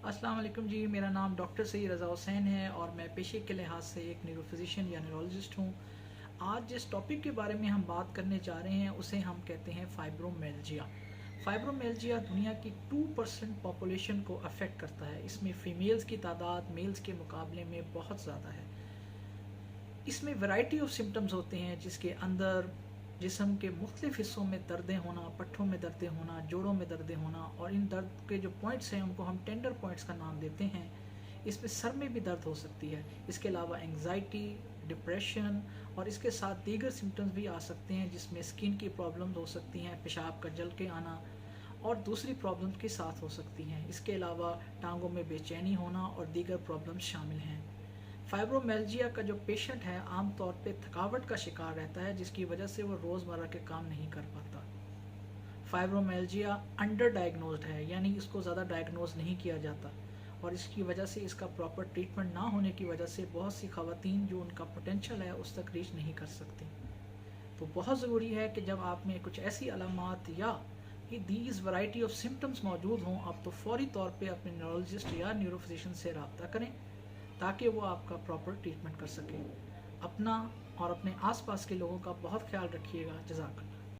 अस्सलाम वालेकुम जी। मेरा नाम डॉक्टर सईद रज़ा हुसैन है और मैं पेशे के लिहाज से एक न्यूरोफिजिशियन या न्यूरोलॉजिस्ट हूँ। आज जिस टॉपिक के बारे में हम बात करने जा रहे हैं उसे हम कहते हैं फाइब्रोमेल्जिया। फाइब्रोमेल्जिया दुनिया की 2% पॉपुलेशन को अफेक्ट करता है। इसमें फ़ीमेल्स की तादाद मेल्स के मुकाबले में बहुत ज़्यादा है। इसमें वैरायटी ऑफ सिम्टम्स होते हैं जिसके अंदर जिस्म के मुख्तलिफ हिस्सों में दर्दें होना, पट्ठों में दर्दें होना, जोड़ों में दर्दें होना, और इन दर्द के जो पॉइंट्स हैं उनको हम टेंडर पॉइंट्स का नाम देते हैं। इसमें सर में भी दर्द हो सकती है। इसके अलावा एंग्जाइटी, डिप्रेशन और इसके साथ दीगर सिम्टम्स भी आ सकते हैं जिसमें स्किन की प्रॉब्लम्स हो सकती हैं, पेशाब का जल के आना और दूसरी प्रॉब्लम्स के साथ हो सकती हैं। इसके अलावा टांगों में बेचैनी होना और दीगर प्रॉब्लम्स शामिल हैं। फाइब्रोमेल्जिया का जो पेशेंट है आमतौर पे थकावट का शिकार रहता है जिसकी वजह से वो रोज़मर्रा के काम नहीं कर पाता। फाइब्रोमेल्जिया अंडर डायग्नोज्ड है, यानी इसको ज़्यादा डायग्नोज नहीं किया जाता और इसकी वजह से इसका प्रॉपर ट्रीटमेंट ना होने की वजह से बहुत सी ख़वातीन जो उनका पोटेंशियल है उस तक रीच नहीं कर सकती। तो बहुत ज़रूरी है कि जब आप में कुछ ऐसी अलामात या कि दीज वैरायटी ऑफ सिम्टम्स मौजूद हों, आप तो फौरी तौर पे अपने न्यूरोलॉजिस्ट या न्यूरोफिजिशियन से रब्ता करें ताकि वो आपका प्रॉपर ट्रीटमेंट कर सकें। अपना और अपने आसपास के लोगों का बहुत ख्याल रखिएगा। जज़ाकल्लाह।